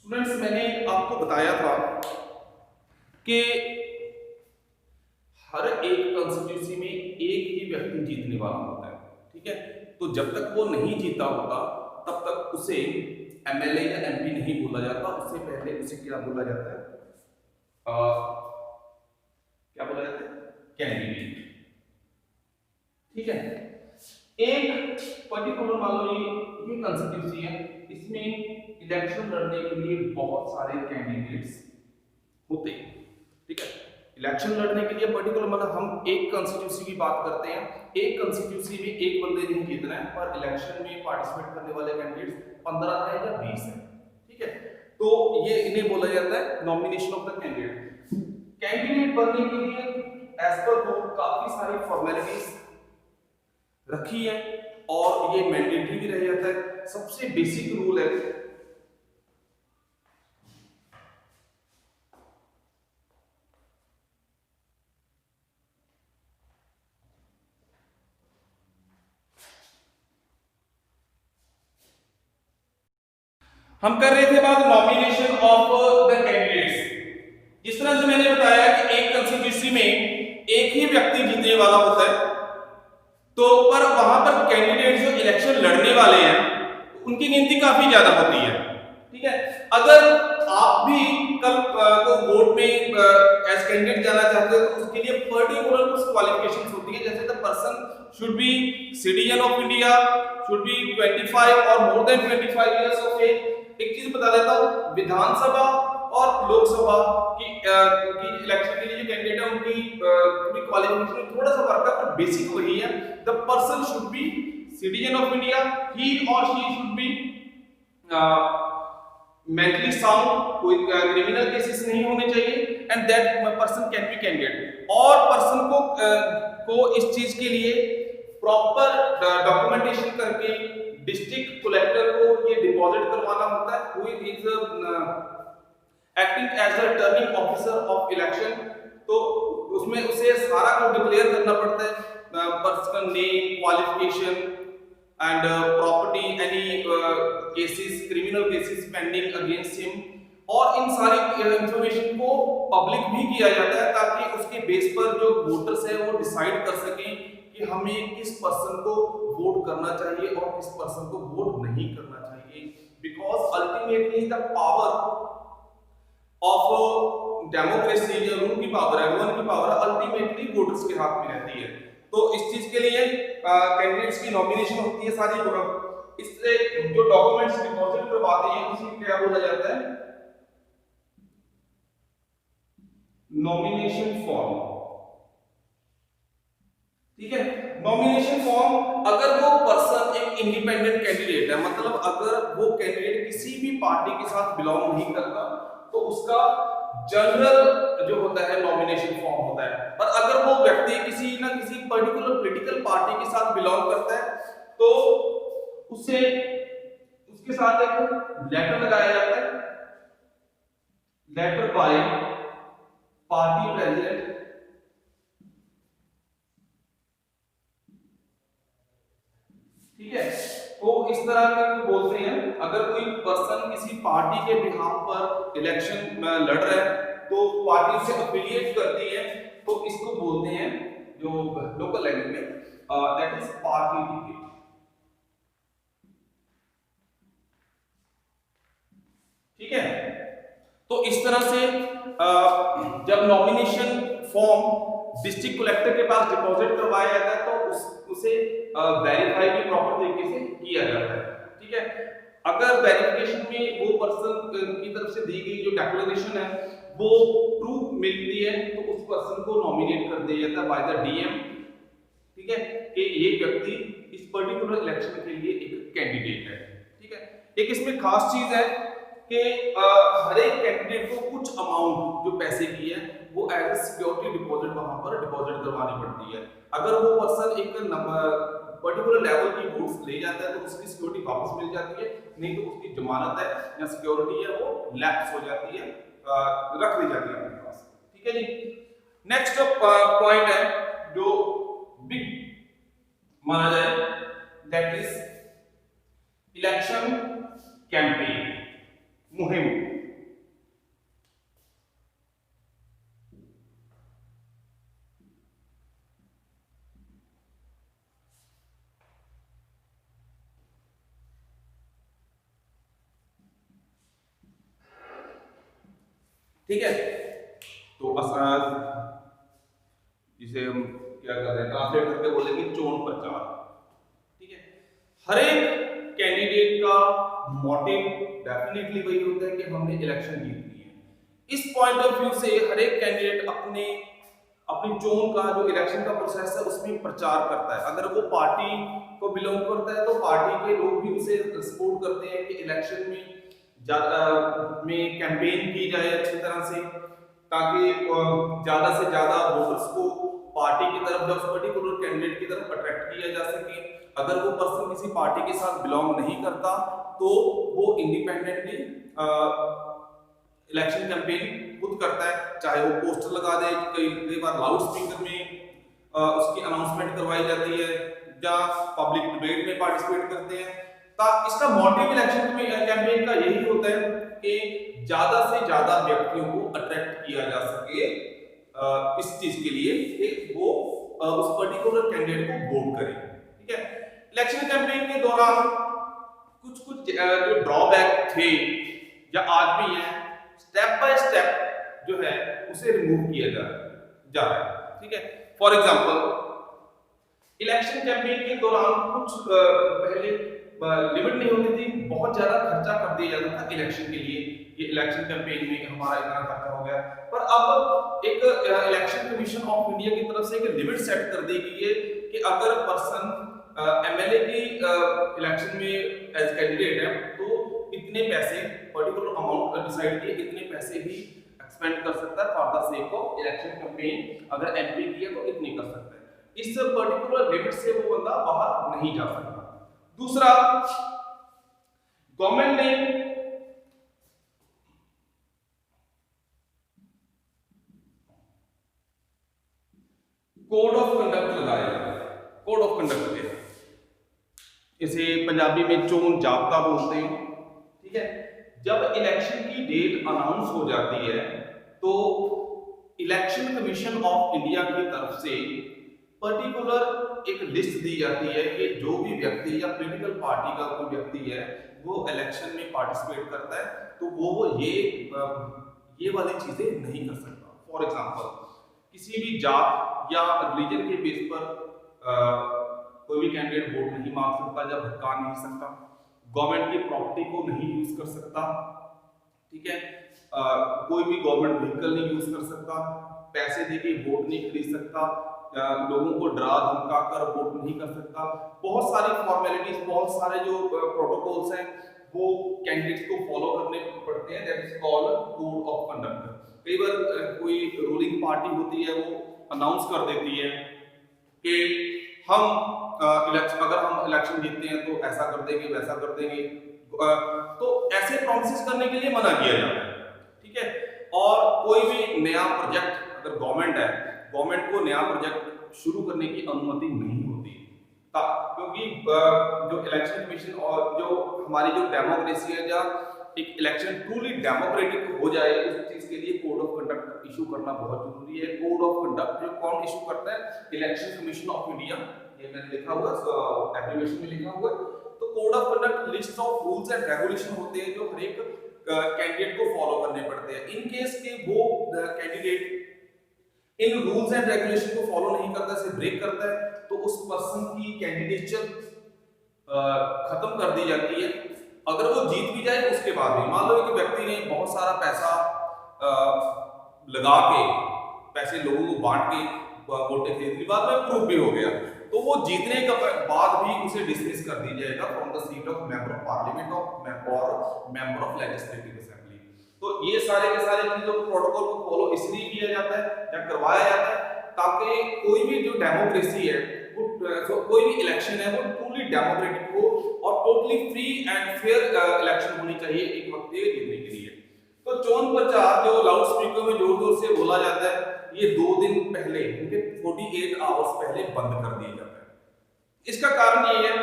स्टूडेंट्स, मैंने आपको बताया था कि हर एक कॉन्स्टिट्यूंसी में एक ही व्यक्ति जीतने वाला होता है, ठीक है। तो जब तक वो नहीं जीता होता तब तक उसे एमएलए या एमपी नहीं बोला जाता, उससे पहले उसे क्या बोला जाता है? क्या बोला जाता है? कैंडिडेट, ठीक है। एक पर्टिकुलर मान लो ये कॉन्स्टिट्यूंसी है, इसमें इलेक्शन लड़ने के लिए बहुत सारे कैंडिडेट्स होते हैं, ठीक है। इलेक्शन लड़ने के लिए पर्टिकुलर मतलब हम एक कॉन्स्टिट्यूंसी की बात करते हैं, एक कॉन्स्टिट्यूंसी में एक बंदे नहीं जीतना है, पर इलेक्शन में पार्टिसिपेट करने वाले कैंडिडेट्स 15 है या 20 है, ठीक है। तो ये इन्हें बोला जाता है nomination of the candidate. Candidate बनने के लिए एज पर रूल काफी सारी फॉर्मेलिटीज रखी है और ये मैंडेटरी भी रह जाता है। सबसे बेसिक रूल है हम कर रहे थे बात नॉमिनेशन ऑफ द कैंडिडेट्स। जिस तरह से मैंने बताया कि एक कॉन्स्टिट्यूंसी में एक ही व्यक्ति जीतने वाला होता है, तो पर वहां पर कैंडिडेट जो इलेक्शन लड़ने वाले हैं उनकी गिनती काफी ज्यादा होती है, ठीक है। अगर आप भी कल को वोट में एज कैंडिडेट जाना चाहते हो तो उसके लिए पर्टिकुलर कुछ क्वालिफिकेशंस होती है, जैसे the person should be citizen of India, should be 25 और more than 25 years of age. एक चीज बता देता हूं, विधानसभा और लोकसभा की इलेक्शन के लिए जो कैंडिडेट है उनकी क्वालिफिकेशन में थोड़ा सा फर्क है, पर बेसिक वही है। The person should be citizen of India, he और she should be mentally sound, कोई क्रिमिनल केसेस नहीं होने चाहिए, and that person can be candidate. और पर्सन को इस चीज के लिए प्रॉपर डॉक्यूमेंटेशन करके डिस्ट्रिक्ट कलेक्टर को ये डिपॉजिट करवाना होता है, who is acting as the returning officer of election. तो उसमें उसे सारा को डिक्लेयर करना पड़ता है, personal name, qualification and property, any cases, criminal cases pending against him, और इन सारी इंफॉर्मेशन को पब्लिक भी किया जाता है ताकि उसके बेस पर जो वोटर्स है वो डिसाइड कर सकें कि हमें किस पर्सन को वोट करना चाहिए और किस पर्सन को वोट नहीं करना चाहिए। Because ultimately the power of democracy, जो रूल की पावर है, गवर्न की पावर अल्टीमेटली वोटर्स के हाथ में रहती है। तो इस चीज के लिए कैंडिडेट्स की नॉमिनेशन होती है सारी। इससे जो डॉक्यूमेंट्स डिपॉजिट करवाते हैं उसी क्या बोला जाता है, नॉमिनेशन फॉर्म। ठीक है, नॉमिनेशन फॉर्म, अगर वो पर्सन एक इंडिपेंडेंट कैंडिडेट है, मतलब अगर वो कैंडिडेट किसी भी पार्टी के साथ बिलोंग नहीं करता, तो उसका जनरल जो होता है नॉमिनेशन फॉर्म होता है। पर अगर वो व्यक्ति किसी ना किसी पर्टिकुलर पॉलिटिकल पार्टी के साथ बिलोंग करता है, तो उसे उसके साथ एक लेटर लगाया जाता है, लेटर बाय पार्टी प्रेसिडेंट। ठीक है, तो इस तरह के बोलते हैं, अगर कोई पर्सन किसी पार्टी के बिहाफ पर इलेक्शन लड़ रहा है तो पार्टी से एफिलिएट करती है, तो इसको बोलते हैं जो लोकल लैंग्वेज में दैट इज पार्टी टिकट। ठीक है, तो इस तरह से जब नॉमिनेशन फॉर्म डिस्ट्रिक्ट कलेक्टर के पास डिपॉजिट करवाया जाता है तो उसे वेरीफाई भी प्रॉपर तरीके से किया जाता है। ठीक है, अगर वेरिफिकेशन में वो पर्सन की तरफ से दी गई जो डिक्लेरेशन है वो ट्रू मिलती है तो उस पर्सन को नॉमिनेट कर दिया जाता है बाय द डीएम। ठीक है, कि ये व्यक्ति इस पर्टिकुलर इलेक्शन के लिए एक कैंडिडेट है। ठीक है, एक इसमें खास चीज है कि हर एक कैंडिडेट को कुछ अमाउंट जो पैसे की है वो एज ए सिक्योरिटी डिपॉजिट वहां पर डिपॉजिट करवानी पड़ती है। अगर वो पर्सन एक पर्टिकुलर लेवल की वोट्स ले जाता है तो उसकी सिक्योरिटी वापस मिल जाती है, नहीं तो उसकी जमानत है या सिक्योरिटी है वो लैप्स हो जाती है, रख ली जाती है अपने पास। ठीक है जी, नेक्स्ट पॉइंट है जो बिग माना जाए, दैट इज इलेक्शन कैंपेन, मुहिम। ठीक है, तो जिसे हम क्या कर रहे हैं ट्रांसलेट करके बोलेंगे चोन प्रचार। ठीक है, हर एक कैंडिडेट का मोटिव डेफिनेटली वही होता है कि हमने इलेक्शन जीतनी है। इस पॉइंट ऑफ व्यू से हर एक कैंडिडेट अपनी चोन का जो इलेक्शन का प्रोसेस है उसमें प्रचार करता है। अगर वो पार्टी को बिलोंग करता है तो पार्टी के लोग भी उसे सपोर्ट करते हैं कि इलेक्शन में कैंपेन की जाए अच्छी तरह से, ताकि ज्यादा से ज्यादा वोटर्स को पार्टी की तरफ या उस पर्टिकुलर कैंडिडेट की तरफ अट्रैक्ट किया जा सके। अगर वो पर्सन किसी पार्टी के साथ बिलोंग नहीं करता तो वो इंडिपेंडेंटली इलेक्शन कैंपेन खुद करता है, चाहे वो पोस्टर लगा दे, कई बार लाउड स्पीकर में उसकी अनाउंसमेंट करवाई जाती है या पब्लिक डिबेट में पार्टिसिपेट करते हैं। इसका मोटिव इलेक्शन कैंपेन का यही होता है कि ज्यादा से ज्यादा व्यक्तियों को अट्रैक्ट किया जा सके इस चीज के लिए कि वो उस पर्टिकुलर कैंडिडेट को वोट करें। ठीक है, इलेक्शन कैंपेन के दौरान कुछ जो ड्रॉबैक थे या आज भी है, स्टेप बाय स्टेप जो है उसे रिमूव किया जा रहा है। ठीक है, फॉर एग्जांपल इलेक्शन कैंपेन के दौरान कुछ पहले लिमिट नहीं होती थी, बहुत ज्यादा खर्चा कर दिया जाता था इलेक्शन के लिए, ये इलेक्शन कैंपेन में हमारा इतना खर्चा हो गया। पर अब एक इलेक्शन कमीशन ऑफ इंडिया की तरफ से एक लिमिट सेट कर दी गई है कि अगर पर्सन एमएलए की इलेक्शन में एज कैंडिडेट है तो इतने पैसे पर्टिकुलर अमाउंट डिसाइड किए, इतने पैसे भी एक्सपेंड कर सकता है for the sake of election campaign. अगर एमपी की है तो इतनी कर सकता है, इस पर्टिकुलर लिमिट से वो बंदा बाहर नहीं जा सकता। दूसरा, गवर्नमेंट ने कोड ऑफ कंडक्ट लगाया, कोड ऑफ कंडक्ट है, इसे पंजाबी में चोन जाब्ता बोलते हैं, ठीक है। जब इलेक्शन की डेट अनाउंस हो जाती है तो इलेक्शन कमीशन ऑफ इंडिया की तरफ से पर्टिकुलर एक लिस्ट दी जाती है कि जो भी व्यक्ति या पॉलिटिकल पार्टी का कोई व्यक्ति है वो इलेक्शन में पार्टिसिपेट करता है तो वो ये वाली चीजें नहीं कर सकता। फॉर एग्जांपल, किसी भी जात या रिलीजन के बेस पर कोई भी कैंडिडेट वोट नहीं मांग सकता या भटका नहीं सकता, गवर्नमेंट की प्रॉपर्टी को नहीं यूज कर सकता, ठीक है, कोई भी गवर्नमेंट व्हीकल नहीं यूज कर सकता, पैसे देके वोट नहीं खरीद सकता, लोगों को डरा धमका कर वोट नहीं कर सकता। बहुत सारी फॉर्मेलिटीज, बहुत सारे जो प्रोटोकॉल्स हैं वो कैंडिडेट्स को फॉलो करने पड़ते हैं, that is called code of conduct. कई बार कोई रूलिंग पार्टी होती है वो अनाउंस कर देती है कि हम अगर हम इलेक्शन जीतते हैं तो ऐसा कर देंगे, वैसा कर देंगे, तो ऐसे प्रॉमिसेस करने के लिए मना किया जाता है, ठीक है। और कोई भी नया प्रोजेक्ट अगर गवर्नमेंट है, गवर्नमेंट को नया प्रोजेक्ट शुरू करने की अनुमति नहीं होती, क्योंकि जो इलेक्शन कमीशन और जो हमारी जो डेमोक्रेसी है, जब एक इलेक्शन ट्रूली डेमोक्रेटिक हो जाए उस चीज के लिए कोड ऑफ कंडक्ट इशू करना बहुत जरूरी है। कोड ऑफ कंडक्ट जो कौन इशू करता है? इलेक्शन कमीशन ऑफ इंडिया, ये मैंने लिखा हुआ है, एप्लीकेशन में लिखा हुआ है। तो code of conduct list of rules and regulation होते हैं जो हर एक कैंडिडेट को फॉलो करने पड़ते हैं। इन केस के वो candidate in rules and regulation को फॉलो नहीं करता, इसे ब्रेक करता है, तो उस पर्सन की कैंडिडेचर खत्म कर दी जाती है। अगर वो जीत भी जाए उसके बाद भी, मान लो कि व्यक्ति ने बहुत सारा पैसा लगा के, पैसे लोगों को बांट के वोटें खरीद ली, बाद में प्रूफ भी हो गया, तो वो जीतने के बाद भी उसे डिसमिस कर दी जाएगा from the seat of member of parliament और मेंबर ऑफ लेजिस्लेटिव असेंबली। तो ये सारे के सारे चीजों को, प्रोटोकॉल को फॉलो इसलिए किया जाता है या करवाया जाता है ताकि कोई भी जो डेमोक्रेसी है वो, कोई भी इलेक्शन है वो ट्रूली डेमोक्रेटिक हो और totally free and fair election होनी चाहिए एक वक्त जीतने के लिए। तो चोन प्रचार जो लाउड स्पीकर में जोर जोर से बोला जाता है, ये 2 दिन पहले, 48 आवर्स पहले बंद कर दिया जाता है। इसका कारण ये है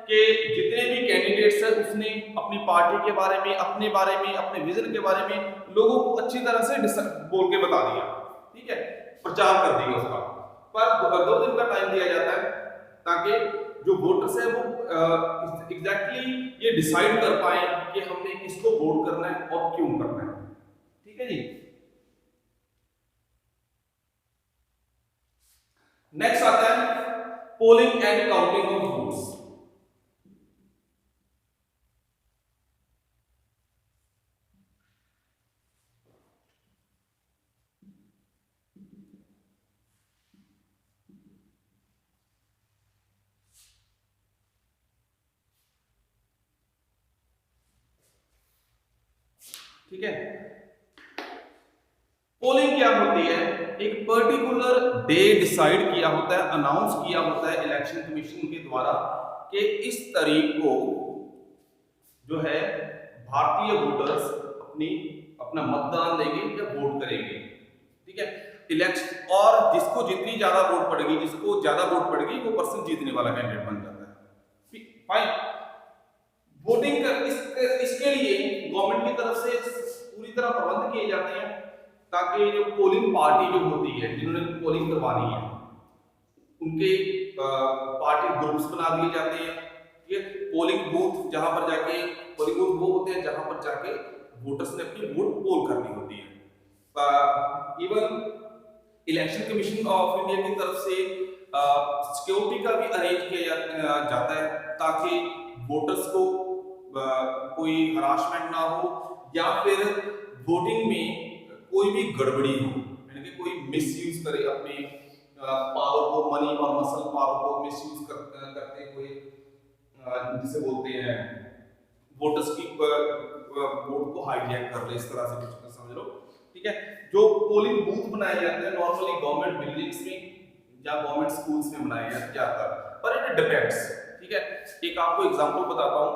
कि जितने भी कैंडिडेट्स हैं उसने अपनी पार्टी के बारे में, अपने बारे में, अपने विजन के बारे में लोगों को अच्छी तरह से बोल के बता दिया, ठीक है, प्रचार कर दिया उसका। पर 2 दिन का टाइम दिया जाता है ताकि जो वोटर्स है वो एग्जैक्टली ये डिसाइड कर पाए कि हमने किसको वोट करना है और क्यों करना है, ठीक है जी। नेक्स्ट आता है polling and counting of votes. ठीक है, पोलिंग क्या होती है? एक पर्टिकुलर डे डिसाइड किया होता है, अनाउंस किया होता है इलेक्शन कमीशन के द्वारा कि इस तारीख को जो है भारतीय वोटर्स अपना मतदान देंगे या वोट करेंगे, ठीक है। इलेक्शन, और जिसको जितनी ज्यादा वोट पड़ेगी, जिसको ज्यादा वोट पड़ेगी वो पर्सन जीतने वाला कैंडिडेट बन जाता है। फाइन। वोटिंग इसके लिए गवर्नमेंट की तरफ से पूरी तरह प्रबंध किए जाते हैं ताकि जो पोलिंग पार्टी जो होती है, जिन्होंने पोलिंग करवानी है, उनके पार्टी ग्रुप्स बना दिए जाते हैं, ठीक है। पोलिंग बूथ, जहां पर जाके पोलिंग बूथ वो होते हैं जहां पर जाके वोटर्स ने अपनी वोट पोल करनी होती है। Even election commission of India की तरफ से सिक्योरिटी का भी अरेंज किया जाता है ताकि वोटर्स को कोई हरासमेंट ना हो या फिर वोटिंग में कोई भी गड़बड़ी हो, यानी कि कोई मिसयूज करे अपने पावर को, मनी और मसल पावर को मिसयूज करते हुए, जिसे बोलते हैं वोटर्स की वोट को हाईजैक कर ले, इस तरह से कुछ समझ लो, ठीक है। जो पोलिंग बूथ बनाए जाते हैं नॉर्मली गवर्नमेंट बिल्डिंग्स में या गवर्नमेंट स्कूल्स में बनाए जाते हैं, पर इट डिपेंड्स, ठीक है। एक आपको एग्जांपल बताता हूं,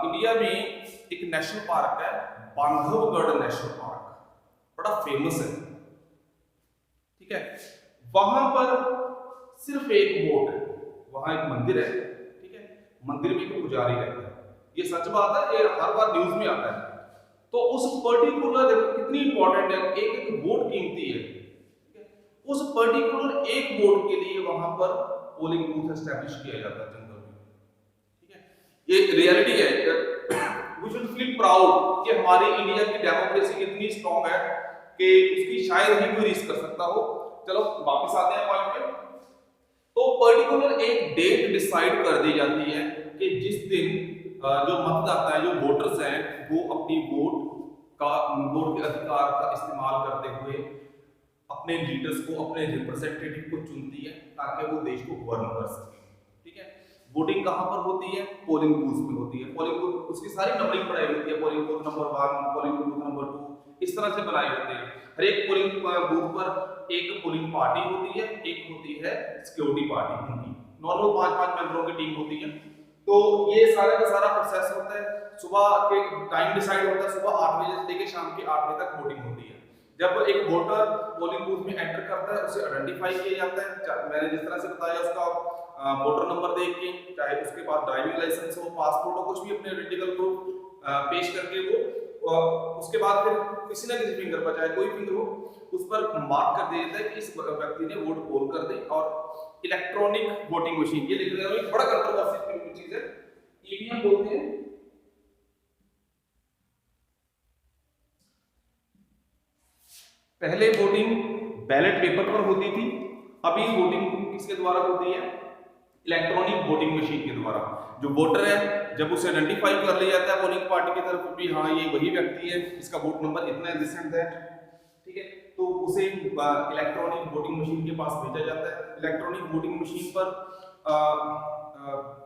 इंडिया में एक नेशनल पार्क है बांधवगढ़ नेशनल पार्क, बड़ा फेमस है, ठीक है। वहां पर सिर्फ एक वोट है, वहां एक मंदिर है, ठीक है, मंदिर में एक पुजारी रहता है, ये सच बात है, ये हर बार न्यूज में आता है। तो उस पर्टिकुलर, देखो कितनी इंपॉर्टेंट है, एक एक वोट कीमती है, ठीक है। उस पर्टिकुलर एक वोट के लिए वहां पर पोलिंग बूथ एस्टैब्लिश किया जाता है जंगल में, ठीक है। ये रियलिटी है। वी शुड फील प्राउड कि हमारी इंडिया की डेमोक्रेसी कितनी स्ट्रांग है कि उसकी शायद ही कोई रीच कर सकता हो। चलो वापस आते हैं पॉइंट पे। तो पर्टिकुलर एक डेट डिसाइड कर दी जाती है कि जिस दिन जो मतदाता है, जो वोटर्स हैं, वो अपनी वोट के अधिकार का इस्तेमाल करते हुए अपने लीडर्स को, अपने रिप्रेजेंटेटिव को चुनती है ताकि वो देश को गवर्न कर सके, ठीक है। वोटिंग कहां पर होती है? पोलिंग बूथ में होती है। पोलिंग बूथ, उसकी सारी नंबरिंग बनाई होती है, polling booth number 1, polling booth number 2, इस तरह से बनाए होते हैं। हर एक पोलिंग बूथ पर एक पोलिंग पार्टी होती है, एक होती है सिक्योरिटी पार्टी उनकी, नॉर्मल 5-5 मेंबरों की टीम होती है। तो ये सारा का सारा प्रोसेस होता है, सुबह के टाइम डिसाइड होता है, सुबह 8 बजे से लेकर शाम के 8 बजे तक वोटिंग होती है। जब एक वोटर पोलिंग बूथ में एंटर करता है, उसे आइडेंटिफाई किया जाता है, मैंने जिस तरह से बताया, उसका वोटर नंबर देख के, चाहे उसके पास ड्राइविंग लाइसेंस हो, पासपोर्ट हो, कुछ भी अपने आइडेंटिकल प्रूफ पेश करके वो उसके बाद फिर किसी ना किसी फिंगर पर, चाहे कोई फिंगर हो, उस पर मार्क कर दिया जाता है कि इस व्यक्ति ने वोट पोल कर दी। और इलेक्ट्रॉनिक वोटिंग मशीन, ये लिखने में बड़ा कंट्रोवर्सी चीज है, ईवीएम बोलते हैं। पहले वोटिंग बैलेट पेपर पर होती थी, अभी वोटिंग किसके द्वारा होती है? इलेक्ट्रॉनिक वोटिंग मशीन के द्वारा। जो वोटर है, जब उसे आइडेंटिफाई कर लिया जाता है पोलिंग पार्टी की तरफ भी, हाँ ये वही व्यक्ति है, इसका वोट नंबर इतना है, दिस एंड दैट, ठीक है, तो उसे इलेक्ट्रॉनिक वोटिंग मशीन के पास भेजा जाता है। इलेक्ट्रॉनिक वोटिंग मशीन पर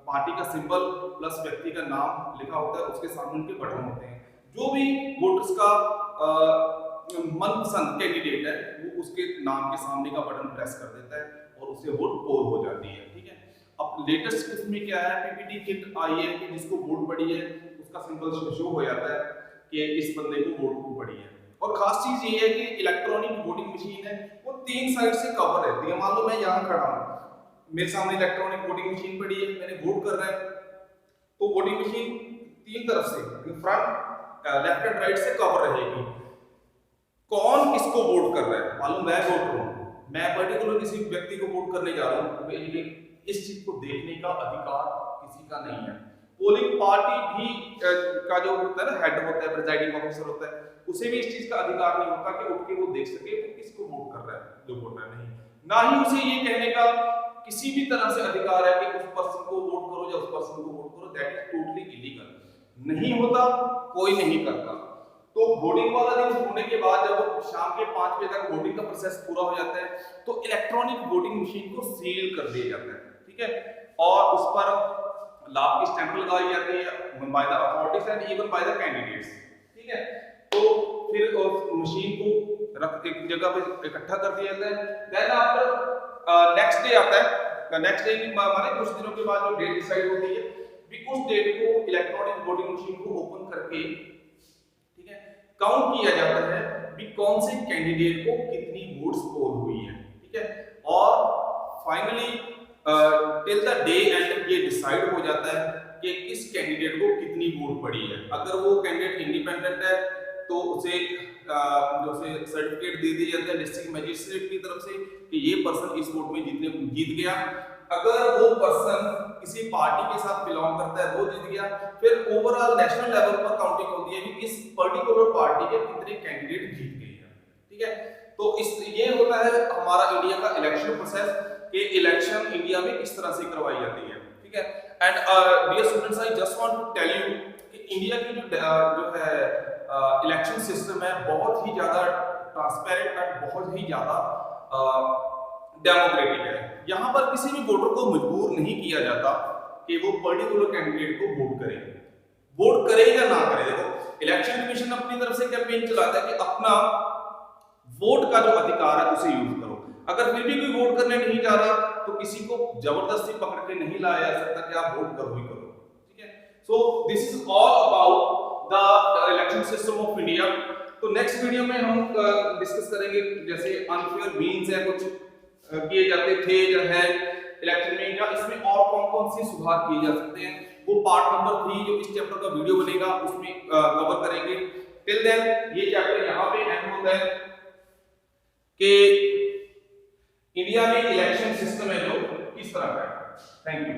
पार्टी का सिंबल प्लस व्यक्ति का नाम लिखा होता है, उसके सामने उनके बटन होते हैं। जो भी वोटर्स का मनपसंद कैंडिडेट है, वो उसके नाम के सामने का बटन प्रेस कर देता है और उससे वोट पोल हो जाती है, ठीक है। अब लेटेस्ट किस्म में क्या है, पीपीटी किट आई है कि जिसको वोट पड़ी है उसका सिंबल शो हो जाता है कि इस बंदे को वोट पड़ी है। और खास चीज ये है कि इलेक्ट्रॉनिक वोटिंग मशीन है, वो 3 साइड से कवर रहती है। मान लो मैं यहाँ खड़ा हूँ, मेरे सामने इलेक्ट्रॉनिक वोटिंग मशीन पड़ी है, मैंने वोट कर रहा है, तो वोटिंग मशीन 3 तरफ से, फ्रंट, लेफ्ट एंड राइट से कवर रहेगी। कौन किसको वोट कर रहा है, मालूम मैं वोटर हूं, मैं पर्टिकुलर किसी व्यक्ति को वोट करने जा रहा हूं, लेकिन इस चीज को देखने का अधिकार किसी का नहीं है। पोलिंग पार्टी भी का जो होता है ना, हेड होता है, प्रिजाइडिंग ऑफिसर होता है, उसे भी इस चीज का अधिकार नहीं होता कि उठ के वो देख सके वो किसको वोट कर रहा है, जो वोट रहा नहीं। ना ही उसे ये कहने का किसी भी तरह से अधिकार है कि उस पर्सन को वोट करो या उस पर्सन को वोट करो, दैट इज टोटली इलीगल। नहीं होता, कोई नहीं करता। तो वोटिंग वाला दिन होने के बाद जब शाम के 5 बजे तक वोटिंग का प्रोसेस पूरा हो जाता है, तो इलेक्ट्रॉनिक वोटिंग मशीन को सील कर दिया जाता है, ठीक है, और उस पर लाभ की स्टैंप लगाई जाती है by the authorities and even by the candidates, ठीक है। तो फिर उस मशीन को रख एक जगह पे इकट्ठा कर दिया जाता है। देन आफ्टर नेक्स्ट डे आता है, नेक्स्ट डे माने कुछ दिनों के बाद जो डेट डिसाइड होती है, भी उस डेट को इलेक्ट्रॉनिक वोटिंग मशीन को ओपन करके, ठीक है, काउंट किया जाता है भी कौन से कैंडिडेट को कितनी वोट्स पोल हुई है, ठीक है। और finally till the day and ये डिसाइड हो जाता है कि किस कैंडिडेट को कितनी वोट पड़ी है। अगर वो कैंडिडेट इंडिपेंडेंट है तो उसे जो से सर्टिफिकेट दे दिया जाता है डिस्ट्रिक्ट मजिस्ट्रेट की तरफ से कि ये पर्सन इस वोट में जीत गया। अगर वो पर्सन किसी पार्टी के साथ बिलोंग करता है, वो जीत गया, फिर ओवरऑल नेशनल लेवल पर काउंटिंग होती है कि इस पर्टिकुलर पार्टी के कितने कैंडिडेट जीत गए हैं, ठीक है। तो इस ये होता है हमारा इंडिया का इलेक्शन प्रोसेस, कि इलेक्शन इंडिया में किस तरह से करवाई जाती है, ठीक है। And dear students, I just want to tell you कि इंडिया की जो है इलेक्शन सिस्टम है बहुत ही ज्यादा ट्रांसपेरेंट और बहुत ही ज्यादा डेमोक्रेटिक है। यहाँ पर किसी भी वोटर को मजबूर नहीं किया जाता कि वो पर्टिकुलर कैंडिडेट को वोट करे। वोट करे या ना करे। देखो इलेक्शन कमीशन अपनी तरफ से कैंपेन चलाता है कि अपना वोट का जो अधिकार है उसे यूज करो। अगर फिर भी कोई वोट करने नहीं जा रहा तो किसी को जबरदस्ती पकड़ के नहीं लाया जा सकता कि आप वोट करो ही करो, ठीक है। सो this is all about the election system of India. तो नेक्स्ट वीडियो में हम डिस्कस करेंगे जैसे अनफेयर मीन्स है कुछ किए जाते थे या है इलेक्शन में, या इसमें और कौन कौन से सुधार किए जा सकते हैं, वो पार्ट नंबर 3 जो इस चैप्टर का वीडियो बनेगा उसमें कवर करेंगे। टिल देन ये चैप्टर यहाँ पे एंड होता है कि इंडिया में इलेक्शन सिस्टम है जो किस तरह का है। Thank you.